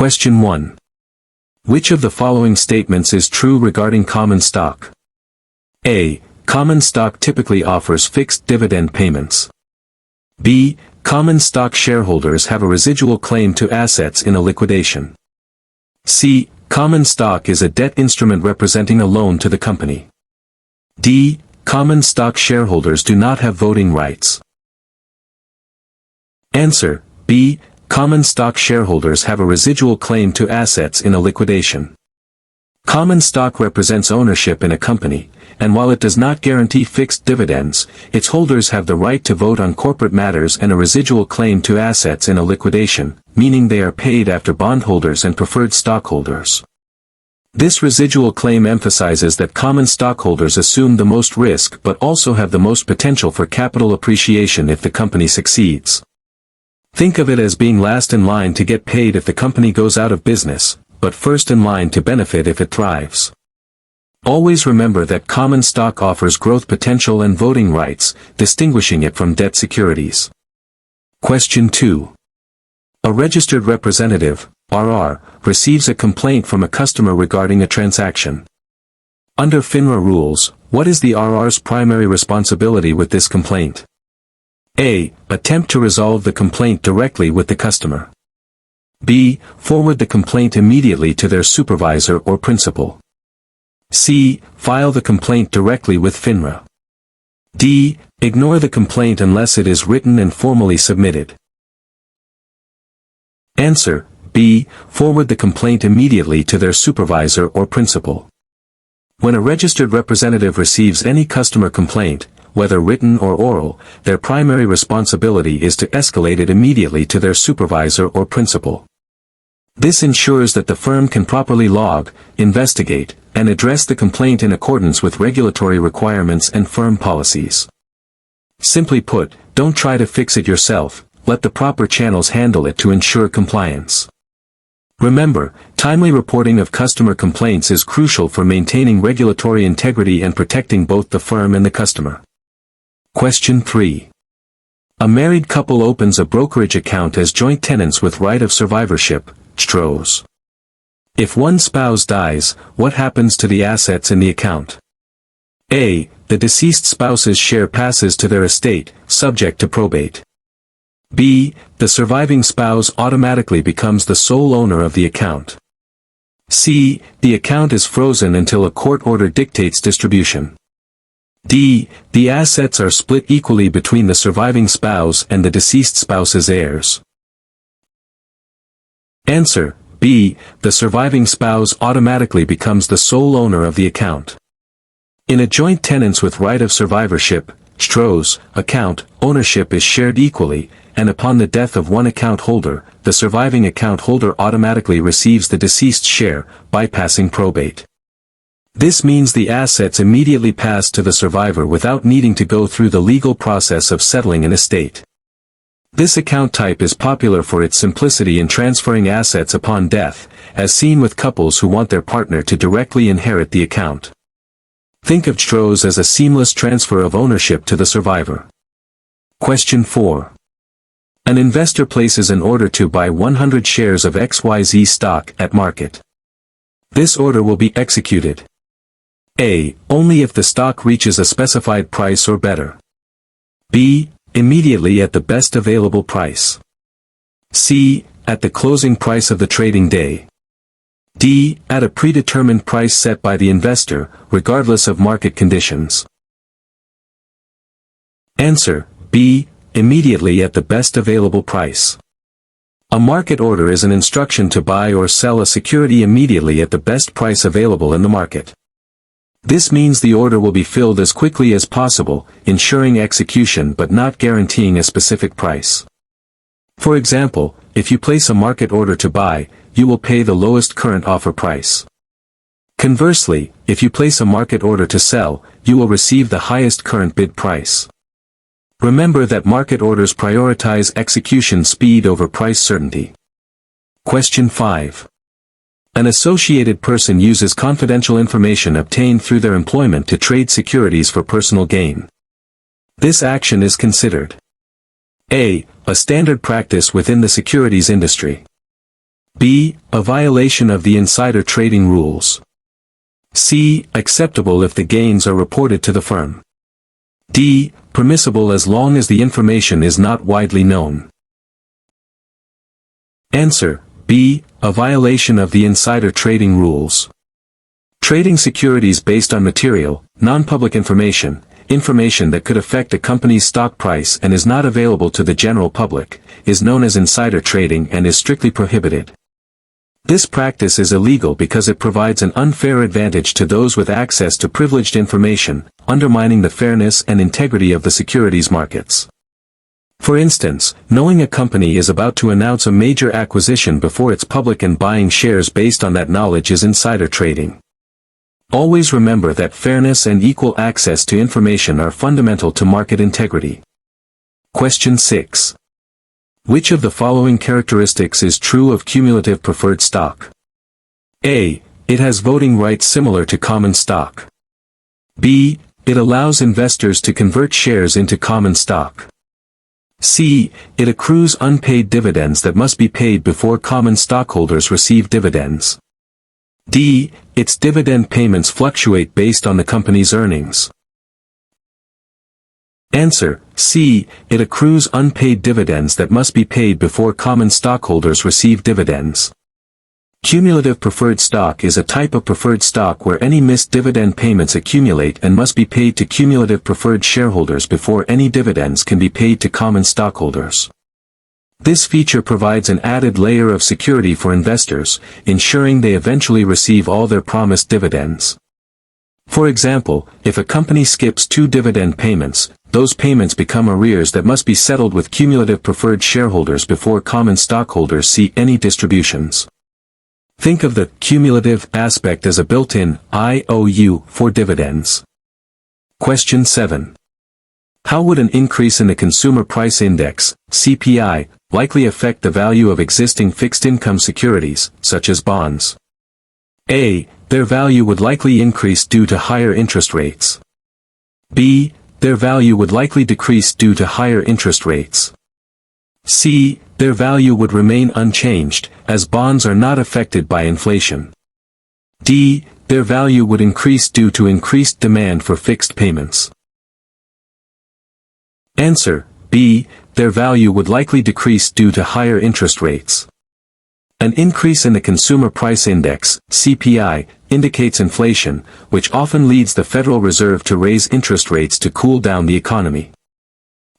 Question 1. Which of the following statements is true regarding common stock? A. Common stock typically offers fixed dividend payments. B. Common stock shareholders have a residual claim to assets in a liquidation. C. Common stock is a debt instrument representing a loan to the company. D. Common stock shareholders do not have voting rights. Answer: B. Common stock shareholders have a residual claim to assets in a liquidation. Common stock represents ownership in a company, and while it does not guarantee fixed dividends, its holders have the right to vote on corporate matters and a residual claim to assets in a liquidation, meaning they are paid after bondholders and preferred stockholders. This residual claim emphasizes that common stockholders assume the most risk but also have the most potential for capital appreciation if the company succeeds. Think of it as being last in line to get paid if the company goes out of business, but first in line to benefit if it thrives. Always remember that common stock offers growth potential and voting rights, distinguishing it from debt securities. Question 2. A registered representative, RR, receives a complaint from a customer regarding a transaction. Under FINRA rules, what is the RR's primary responsibility with this complaint? A. Attempt to resolve the complaint directly with the customer. B. Forward the complaint immediately to their supervisor or principal. C. File the complaint directly with FINRA. D. Ignore the complaint unless it is written and formally submitted. Answer: B. Forward the complaint immediately to their supervisor or principal. When a registered representative receives any customer complaint, whether written or oral, their primary responsibility is to escalate it immediately to their supervisor or principal. This ensures that the firm can properly log, investigate, and address the complaint in accordance with regulatory requirements and firm policies. Simply put, don't try to fix it yourself, let the proper channels handle it to ensure compliance. Remember, timely reporting of customer complaints is crucial for maintaining regulatory integrity and protecting both the firm and the customer. Question 3. A married couple opens a brokerage account as joint tenants with right of survivorship, STROs. If one spouse dies, what happens to the assets in the account? A. The deceased spouse's share passes to their estate, subject to probate. B. The surviving spouse automatically becomes the sole owner of the account. C. The account is frozen until a court order dictates distribution. D. The assets are split equally between the surviving spouse and the deceased spouse's heirs. Answer: B. The surviving spouse automatically becomes the sole owner of the account. In a joint tenants with right of survivorship, STROs, account, ownership is shared equally, and upon the death of one account holder, the surviving account holder automatically receives the deceased's share, bypassing probate. This means the assets immediately pass to the survivor without needing to go through the legal process of settling an estate. This account type is popular for its simplicity in transferring assets upon death, as seen with couples who want their partner to directly inherit the account. Think of STROs as a seamless transfer of ownership to the survivor. Question 4. An investor places an order to buy 100 shares of XYZ stock at market. This order will be executed. A. Only if the stock reaches a specified price or better. B. Immediately at the best available price. C. At the closing price of the trading day. D. At a predetermined price set by the investor, regardless of market conditions. Answer: B. Immediately at the best available price. A market order is an instruction to buy or sell a security immediately at the best price available in the market. This means the order will be filled as quickly as possible, ensuring execution but not guaranteeing a specific price. For example, if you place a market order to buy, you will pay the lowest current offer price. Conversely, if you place a market order to sell, you will receive the highest current bid price. Remember that market orders prioritize execution speed over price certainty. Question 5. An associated person uses confidential information obtained through their employment to trade securities for personal gain. This action is considered A. A standard practice within the securities industry. B. A violation of the insider trading rules. C. Acceptable if the gains are reported to the firm. D. Permissible as long as the information is not widely known. Answer: B. A violation of the insider trading rules. Trading securities based on material, non-public information that could affect a company's stock price and is not available to the general public, is known as insider trading and is strictly prohibited. This practice is illegal because it provides an unfair advantage to those with access to privileged information, undermining the fairness and integrity of the securities markets. For instance, knowing a company is about to announce a major acquisition before it's public and buying shares based on that knowledge is insider trading. Always remember that fairness and equal access to information are fundamental to market integrity. Question 6. Which of the following characteristics is true of cumulative preferred stock? A. It has voting rights similar to common stock. B. It allows investors to convert shares into common stock. C. It accrues unpaid dividends that must be paid before common stockholders receive dividends. D. Its dividend payments fluctuate based on the company's earnings. Answer: C. It accrues unpaid dividends that must be paid before common stockholders receive dividends. Cumulative preferred stock is a type of preferred stock where any missed dividend payments accumulate and must be paid to cumulative preferred shareholders before any dividends can be paid to common stockholders. This feature provides an added layer of security for investors, ensuring they eventually receive all their promised dividends. For example, if a company skips 2 dividend payments, those payments become arrears that must be settled with cumulative preferred shareholders before common stockholders see any distributions. Think of the cumulative aspect as a built-in IOU for dividends. Question 7. How would an increase in the Consumer Price Index, CPI, likely affect the value of existing fixed-income securities, such as bonds? A. Their value would likely increase due to higher interest rates. B. Their value would likely decrease due to higher interest rates. C. Their value would remain unchanged, as bonds are not affected by inflation. D. Their value would increase due to increased demand for fixed payments. Answer: B. Their value would likely decrease due to higher interest rates. An increase in the Consumer Price Index, CPI, indicates inflation, which often leads the Federal Reserve to raise interest rates to cool down the economy.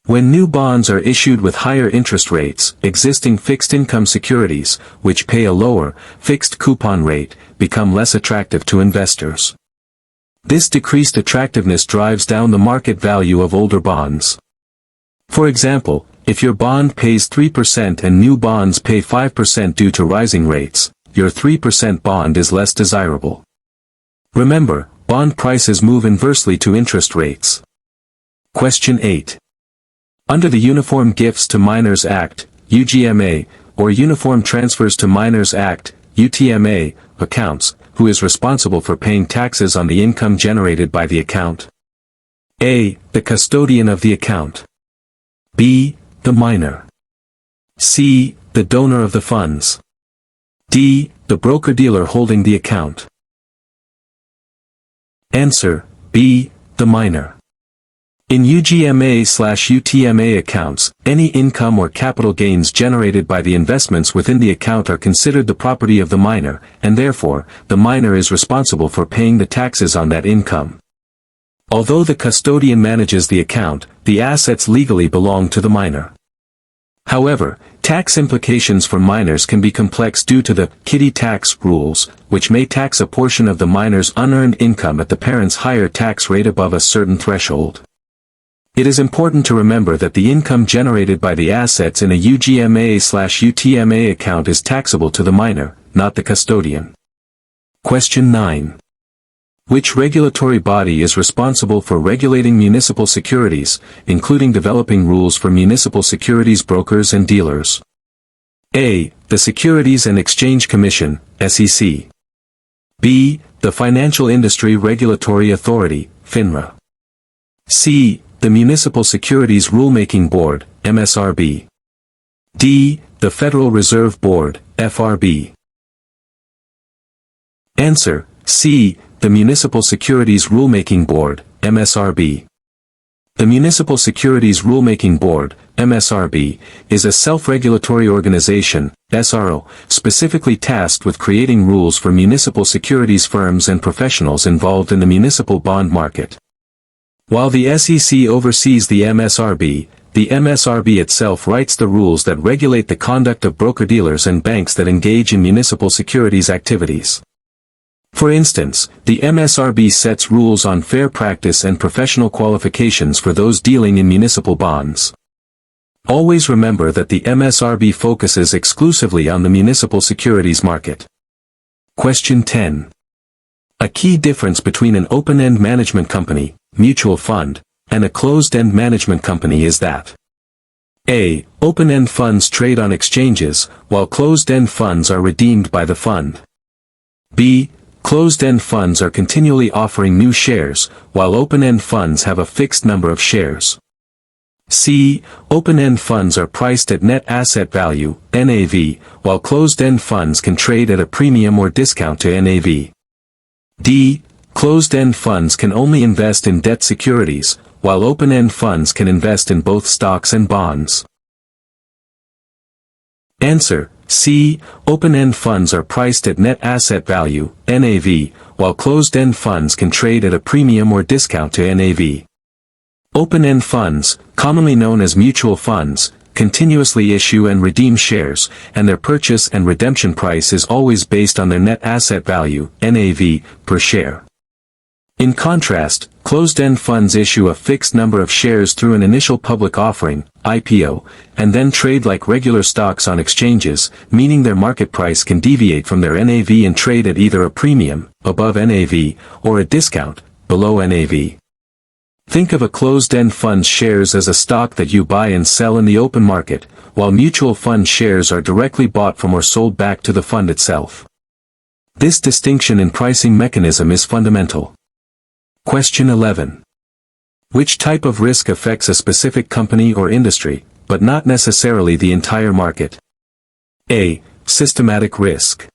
When new bonds are issued with higher interest rates, existing fixed-income securities, which pay a lower, fixed coupon rate, become less attractive to investors. This decreased attractiveness drives down the market value of older bonds. For example, if your bond pays 3% and new bonds pay 5% due to rising rates, your 3% bond is less desirable. Remember, bond prices move inversely to interest rates. Question 8. Under the Uniform Gifts to Minors Act, UGMA, or Uniform Transfers to Minors Act, UTMA, accounts, who is responsible for paying taxes on the income generated by the account? A. The custodian of the account. B. The minor. C. The donor of the funds. D. The broker-dealer holding the account. Answer: B. The minor. In UGMA/UTMA accounts, any income or capital gains generated by the investments within the account are considered the property of the minor, and therefore, the minor is responsible for paying the taxes on that income. Although the custodian manages the account, the assets legally belong to the minor. However, tax implications for minors can be complex due to the kiddie tax rules, which may tax a portion of the minor's unearned income at the parent's higher tax rate above a certain threshold. It is important to remember that the income generated by the assets in a UGMA/UTMA account is taxable to the minor, not the custodian. Question 9. Which regulatory body is responsible for regulating municipal securities, including developing rules for municipal securities brokers and dealers? A. The Securities and Exchange Commission, SEC. B. The Financial Industry Regulatory Authority, FINRA. C. The Municipal Securities Rulemaking Board, MSRB. D. The Federal Reserve Board, FRB. Answer, C. The Municipal Securities Rulemaking Board, MSRB. The Municipal Securities Rulemaking Board, MSRB, is a self-regulatory organization, SRO, specifically tasked with creating rules for municipal securities firms and professionals involved in the municipal bond market. While the SEC oversees the MSRB itself writes the rules that regulate the conduct of broker-dealers and banks that engage in municipal securities activities. For instance, the MSRB sets rules on fair practice and professional qualifications for those dealing in municipal bonds. Always remember that the MSRB focuses exclusively on the municipal securities market. Question 10. A key difference between an open-end management company, mutual fund, and a closed-end management company is that A. Open-end funds trade on exchanges, while closed-end funds are redeemed by the fund. B. Closed-end funds are continually offering new shares, while open-end funds have a fixed number of shares. C. Open-end funds are priced at net asset value, NAV, while closed-end funds can trade at a premium or discount to NAV. D. Closed-end funds can only invest in debt securities, while open-end funds can invest in both stocks and bonds. Answer, C. Open-end funds are priced at net asset value, NAV, while closed-end funds can trade at a premium or discount to NAV. Open-end funds, commonly known as mutual funds, continuously issue and redeem shares, and their purchase and redemption price is always based on their net asset value, NAV, per share. In contrast, closed-end funds issue a fixed number of shares through an initial public offering, IPO, and then trade like regular stocks on exchanges, meaning their market price can deviate from their NAV and trade at either a premium, above NAV, or a discount, below NAV. Think of a closed-end fund's shares as a stock that you buy and sell in the open market, while mutual fund shares are directly bought from or sold back to the fund itself. This distinction in pricing mechanism is fundamental. Question 11. Which type of risk affects a specific company or industry, but not necessarily the entire market? A. Systematic risk.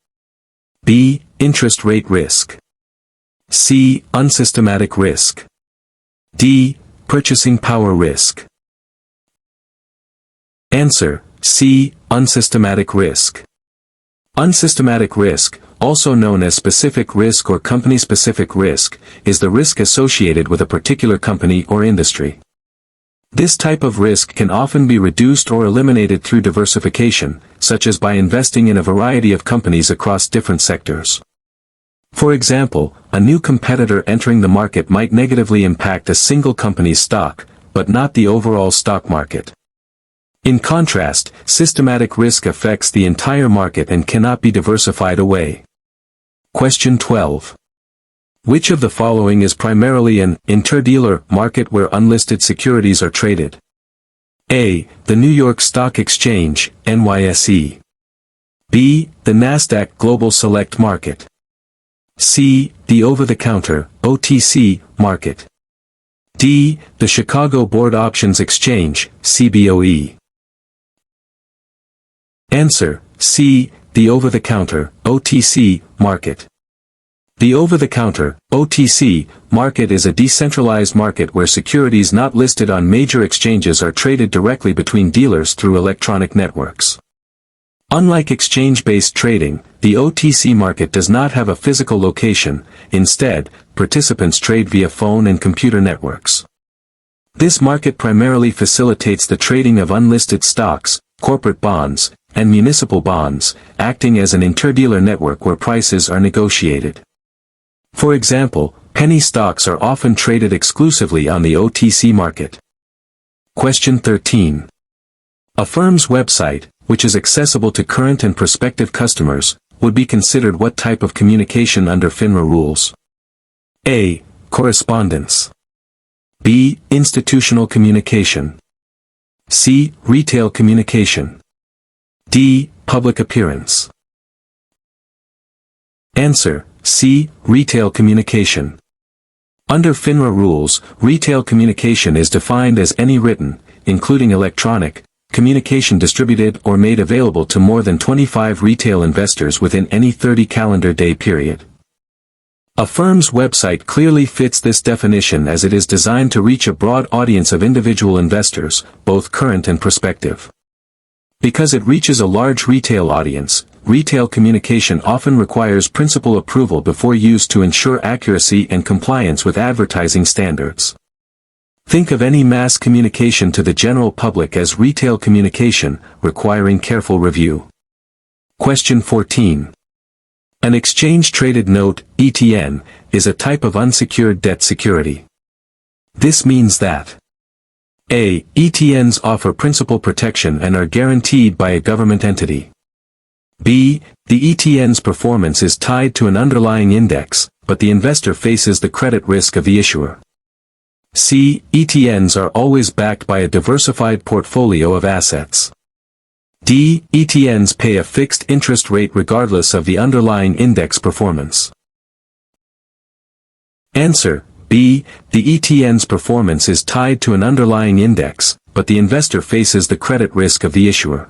B. Interest rate risk. C. Unsystematic risk. D. Purchasing power risk. Answer, C. Unsystematic risk. Unsystematic risk, also known as specific risk or company-specific risk, is the risk associated with a particular company or industry. This type of risk can often be reduced or eliminated through diversification, such as by investing in a variety of companies across different sectors. For example, a new competitor entering the market might negatively impact a single company's stock, but not the overall stock market. In contrast, systematic risk affects the entire market and cannot be diversified away. Question 12. Which of the following is primarily an interdealer market where unlisted securities are traded? A. The New York Stock Exchange, NYSE. B. The Nasdaq Global Select Market. C. The over-the-counter, OTC, market. D. The Chicago Board Options Exchange, CBOE. Answer, C. The over-the-counter, OTC, market. The over-the-counter, OTC, market is a decentralized market where securities not listed on major exchanges are traded directly between dealers through electronic networks. Unlike exchange-based trading, the OTC market does not have a physical location. Instead, participants trade via phone and computer networks. This market primarily facilitates the trading of unlisted stocks, corporate bonds, and municipal bonds, acting as an interdealer network where prices are negotiated. For example, penny stocks are often traded exclusively on the OTC market. Question 13. A firm's website, which is accessible to current and prospective customers, would be considered what type of communication under FINRA rules? A. Correspondence. B. Institutional communication. C. Retail communication. D. Public appearance. Answer, C. Retail communication. Under FINRA rules, retail communication is defined as any written, including electronic, communication distributed or made available to more than 25 retail investors within any 30 calendar day period. A firm's website clearly fits this definition as it is designed to reach a broad audience of individual investors, both current and prospective. Because it reaches a large retail audience, retail communication often requires principal approval before use to ensure accuracy and compliance with advertising standards. Think of any mass communication to the general public as retail communication, requiring careful review. Question 14. An exchange-traded note, ETN, is a type of unsecured debt security. This means that A. ETNs offer principal protection and are guaranteed by a government entity. B. The ETN's performance is tied to an underlying index, but the investor faces the credit risk of the issuer. C. ETNs are always backed by a diversified portfolio of assets. D. ETNs pay a fixed interest rate regardless of the underlying index performance. Answer: B. The ETN's performance is tied to an underlying index, but the investor faces the credit risk of the issuer.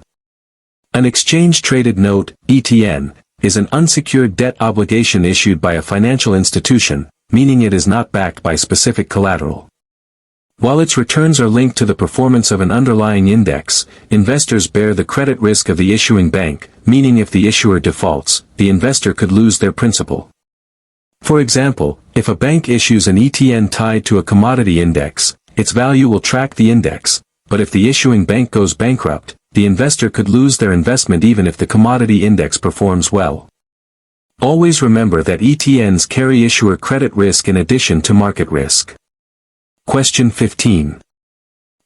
An exchange-traded note, ETN, is an unsecured debt obligation issued by a financial institution, meaning it is not backed by specific collateral. While its returns are linked to the performance of an underlying index, investors bear the credit risk of the issuing bank, meaning if the issuer defaults, the investor could lose their principal. For example, if a bank issues an ETN tied to a commodity index, its value will track the index, but if the issuing bank goes bankrupt, the investor could lose their investment even if the commodity index performs well. Always remember that ETNs carry issuer credit risk in addition to market risk. Question 15.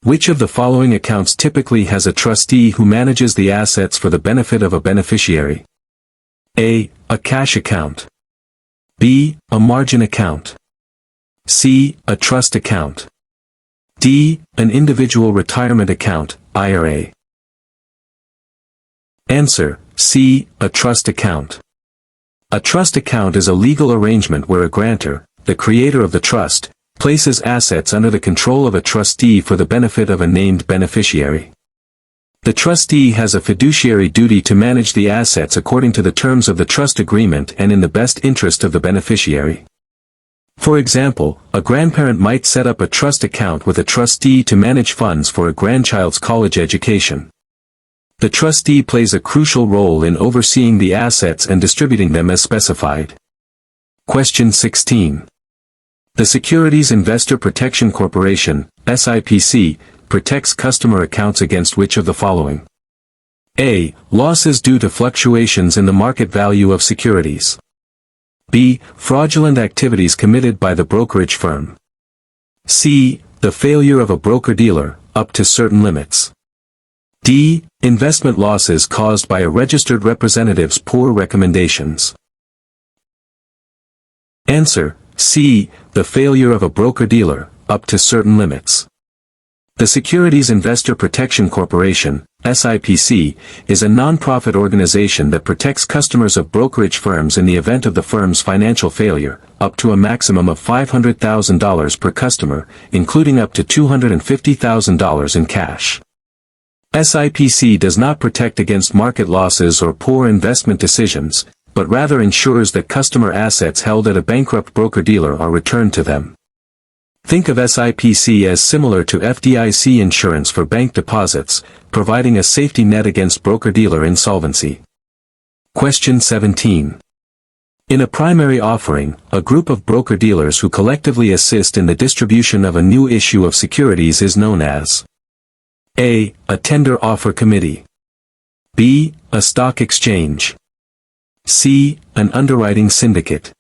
Which of the following accounts typically has a trustee who manages the assets for the benefit of a beneficiary? A. A cash account. B. A margin account. C. A trust account. D. An individual retirement account, IRA. Answer: C. A trust account. A trust account is a legal arrangement where a grantor, the creator of the trust, places assets under the control of a trustee for the benefit of a named beneficiary. The trustee has a fiduciary duty to manage the assets according to the terms of the trust agreement and in the best interest of the beneficiary. For example, a grandparent might set up a trust account with a trustee to manage funds for a grandchild's college education. The trustee plays a crucial role in overseeing the assets and distributing them as specified. Question 16. The Securities Investor Protection Corporation, SIPC, protects customer accounts against which of the following? A. Losses due to fluctuations in the market value of securities. B. Fraudulent activities committed by the brokerage firm. C. The failure of a broker-dealer, up to certain limits. D. Investment losses caused by a registered representative's poor recommendations. Answer: C. The failure of a broker-dealer, up to certain limits. The Securities Investor Protection Corporation, SIPC, is a non-profit organization that protects customers of brokerage firms in the event of the firm's financial failure, up to a maximum of $500,000 per customer, including up to $250,000 in cash. SIPC does not protect against market losses or poor investment decisions, but rather ensures that customer assets held at a bankrupt broker-dealer are returned to them. Think of SIPC as similar to FDIC insurance for bank deposits, providing a safety net against broker-dealer insolvency. Question 17. In a primary offering, a group of broker-dealers who collectively assist in the distribution of a new issue of securities is known as A. A tender offer committee. B. A stock exchange. C. An underwriting syndicate.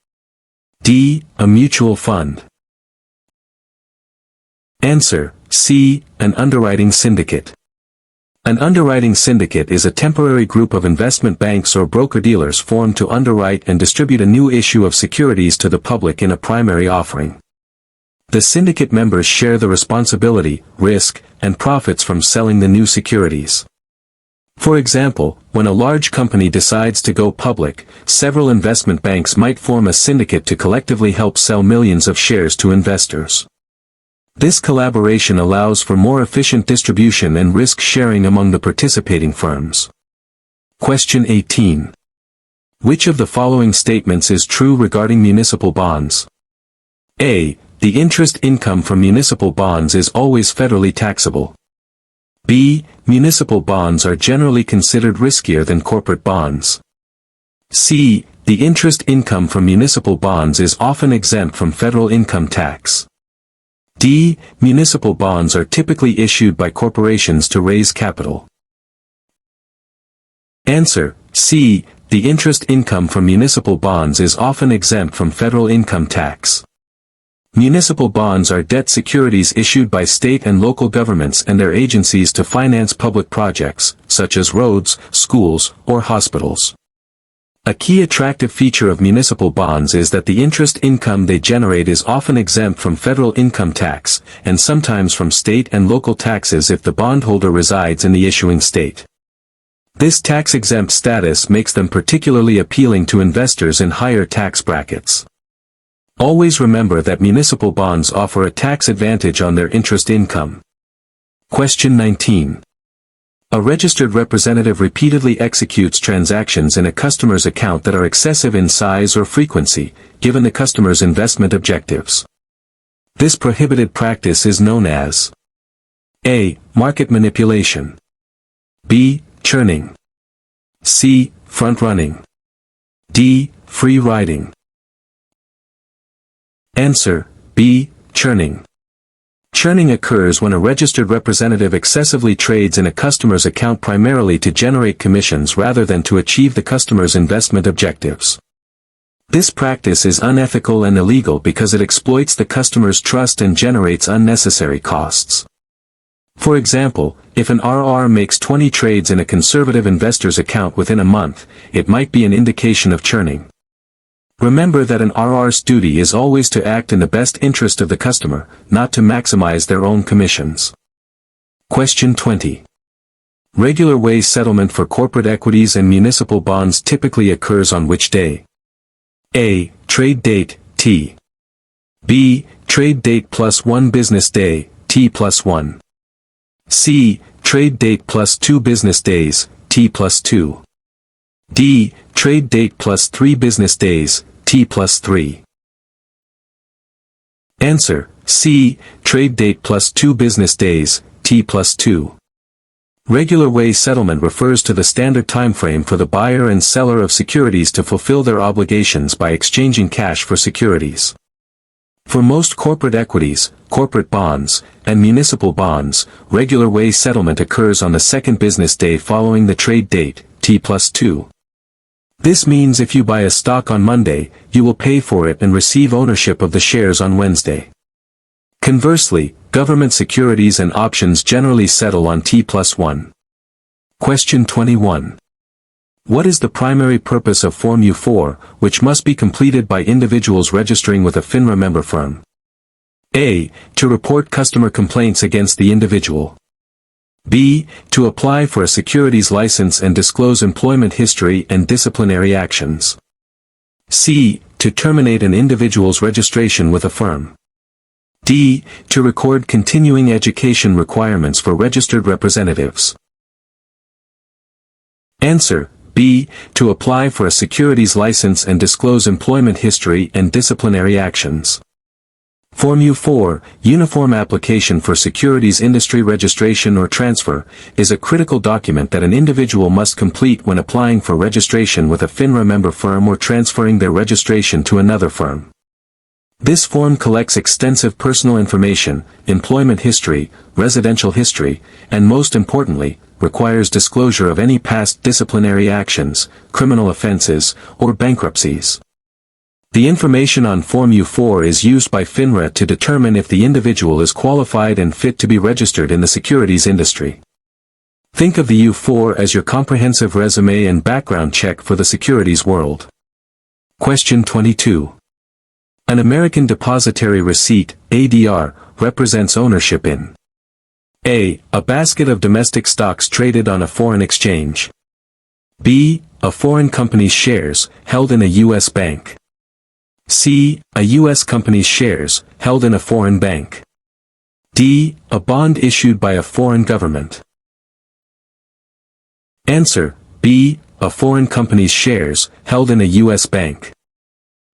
D. A mutual fund. Answer: C. An underwriting syndicate. An underwriting syndicate is a temporary group of investment banks or broker-dealers formed to underwrite and distribute a new issue of securities to the public in a primary offering. The syndicate members share the responsibility, risk, and profits from selling the new securities. For example, when a large company decides to go public, several investment banks might form a syndicate to collectively help sell millions of shares to investors. This collaboration allows for more efficient distribution and risk sharing among the participating firms. Question 18. Which of the following statements is true regarding municipal bonds? A. The interest income from municipal bonds is always federally taxable. B. Municipal bonds are generally considered riskier than corporate bonds. C. The interest income from municipal bonds is often exempt from federal income tax. D. Municipal bonds are typically issued by corporations to raise capital. Answer: C. The interest income from municipal bonds is often exempt from federal income tax. Municipal bonds are debt securities issued by state and local governments and their agencies to finance public projects, such as roads, schools, or hospitals. A key attractive feature of municipal bonds is that the interest income they generate is often exempt from federal income tax, and sometimes from state and local taxes if the bondholder resides in the issuing state. This tax-exempt status makes them particularly appealing to investors in higher tax brackets. Always remember that municipal bonds offer a tax advantage on their interest income. Question 19. A registered representative repeatedly executes transactions in a customer's account that are excessive in size or frequency, given the customer's investment objectives. This prohibited practice is known as A. Market manipulation. B. Churning. C. Front-running. D. Free riding. Answer: B. Churning. Churning occurs when a registered representative excessively trades in a customer's account primarily to generate commissions rather than to achieve the customer's investment objectives. This practice is unethical and illegal because it exploits the customer's trust and generates unnecessary costs. For example, if an RR makes 20 trades in a conservative investor's account within a month, it might be an indication of churning. Remember that an RR's duty is always to act in the best interest of the customer, not to maximize their own commissions. Question 20. Regular way settlement for corporate equities and municipal bonds typically occurs on which day? A. Trade date, T. B. Trade date plus 1 business day, T plus 1. C. Trade date plus 2 business days, T plus 2. D. Trade date plus 3 business days, T plus 3. Answer: C. Trade date plus 2 business days, T plus 2. Regular way settlement refers to the standard time frame for the buyer and seller of securities to fulfill their obligations by exchanging cash for securities. For most corporate equities, corporate bonds, and municipal bonds, regular way settlement occurs on the second business day following the trade date, T plus 2. This means if you buy a stock on Monday, you will pay for it and receive ownership of the shares on Wednesday. Conversely, government securities and options generally settle on T plus 1. Question 21. What is the primary purpose of Form U4, which must be completed by individuals registering with a FINRA member firm? A. To report customer complaints against the individual. B. To apply for a securities license and disclose employment history and disciplinary actions. C. To terminate an individual's registration with a firm. D. To record continuing education requirements for registered representatives. Answer: B. To apply for a securities license and disclose employment history and disciplinary actions. Form U4, Uniform Application for Securities Industry Registration or Transfer, is a critical document that an individual must complete when applying for registration with a FINRA member firm or transferring their registration to another firm. This form collects extensive personal information, employment history, residential history, and most importantly, requires disclosure of any past disciplinary actions, criminal offenses, or bankruptcies. The information on Form U4 is used by FINRA to determine if the individual is qualified and fit to be registered in the securities industry. Think of the U4 as your comprehensive resume and background check for the securities world. Question 22. An American Depositary Receipt, ADR, represents ownership in A. A basket of domestic stocks traded on a foreign exchange. B. A foreign company's shares, held in a U.S. bank. C. A U.S. company's shares, held in a foreign bank. D. A bond issued by a foreign government. Answer: B. A foreign company's shares, held in a U.S. bank.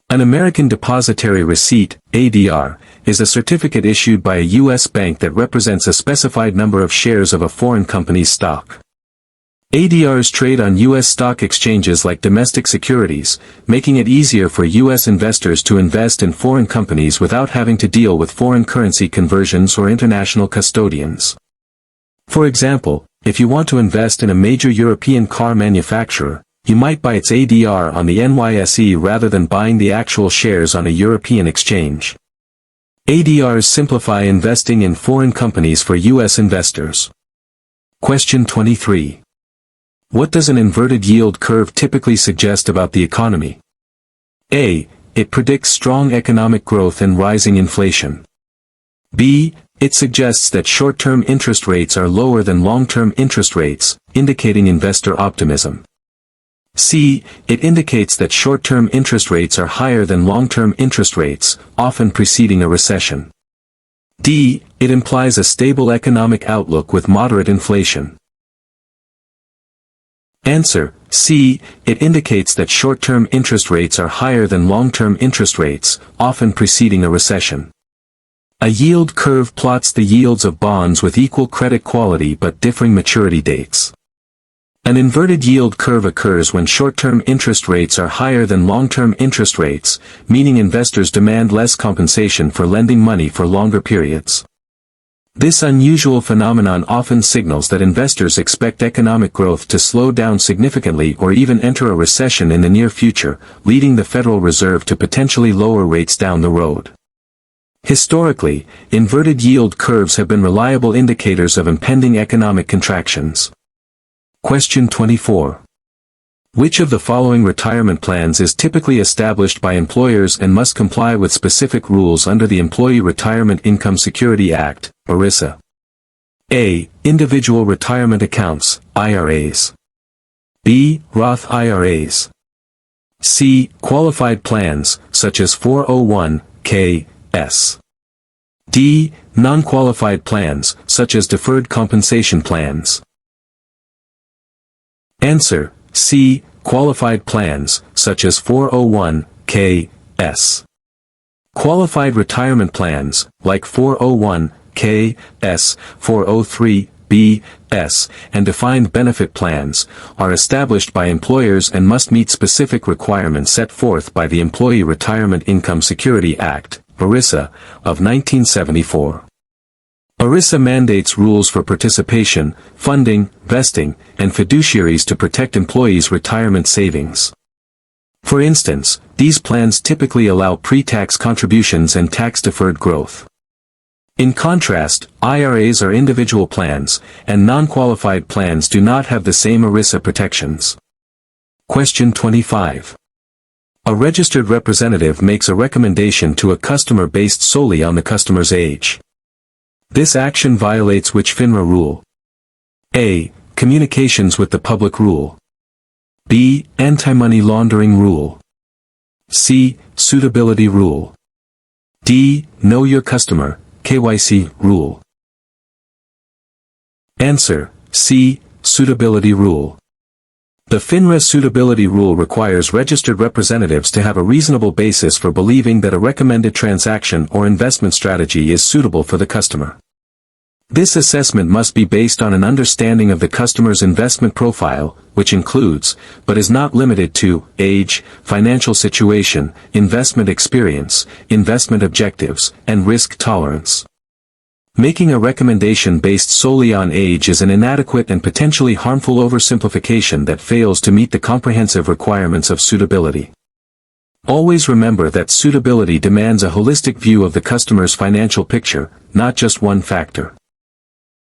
An American Depositary Receipt, ADR, is a certificate issued by a U.S. bank that represents a specified number of shares of a foreign company's stock. ADRs trade on U.S. stock exchanges like domestic securities, making it easier for U.S. investors to invest in foreign companies without having to deal with foreign currency conversions or international custodians. For example, if you want to invest in a major European car manufacturer, you might buy its ADR on the NYSE rather than buying the actual shares on a European exchange. ADRs simplify investing in foreign companies for U.S. investors. Question 23. What does an inverted yield curve typically suggest about the economy? A. It predicts strong economic growth and rising inflation. B. It suggests that short-term interest rates are lower than long-term interest rates, indicating investor optimism. C. It indicates that short-term interest rates are higher than long-term interest rates, often preceding a recession. D. It implies a stable economic outlook with moderate inflation. Answer: C. It indicates that short-term interest rates are higher than long-term interest rates, often preceding a recession. A yield curve plots the yields of bonds with equal credit quality but differing maturity dates. An inverted yield curve occurs when short-term interest rates are higher than long-term interest rates, meaning investors demand less compensation for lending money for longer periods. This unusual phenomenon often signals that investors expect economic growth to slow down significantly or even enter a recession in the near future, leading the Federal Reserve to potentially lower rates down the road. Historically, inverted yield curves have been reliable indicators of impending economic contractions. Question 24. Which of the following retirement plans is typically established by employers and must comply with specific rules under the Employee Retirement Income Security Act, ERISA? A. Individual retirement accounts, IRAs. B. Roth IRAs. C. Qualified plans, such as 401(k)(s). D. Non-qualified plans, such as deferred compensation plans. Answer: C. Qualified plans, such as 401(k)(s). Qualified retirement plans, like 401(k)(s), 403(b)(s), and defined benefit plans, are established by employers and must meet specific requirements set forth by the Employee Retirement Income Security Act, ERISA, of 1974. ERISA mandates rules for participation, funding, vesting, and fiduciaries to protect employees' retirement savings. For instance, these plans typically allow pre-tax contributions and tax-deferred growth. In contrast, IRAs are individual plans, and non-qualified plans do not have the same ERISA protections. Question 25. A registered representative makes a recommendation to a customer based solely on the customer's age. This action violates which FINRA rule? A. Communications with the public rule. B. Anti-money laundering rule. C. Suitability rule. D. Know your customer, KYC, rule. Answer: C. Suitability rule. The FINRA suitability rule requires registered representatives to have a reasonable basis for believing that a recommended transaction or investment strategy is suitable for the customer. This assessment must be based on an understanding of the customer's investment profile, which includes, but is not limited to, age, financial situation, investment experience, investment objectives, and risk tolerance. Making a recommendation based solely on age is an inadequate and potentially harmful oversimplification that fails to meet the comprehensive requirements of suitability. Always remember that suitability demands a holistic view of the customer's financial picture, not just one factor.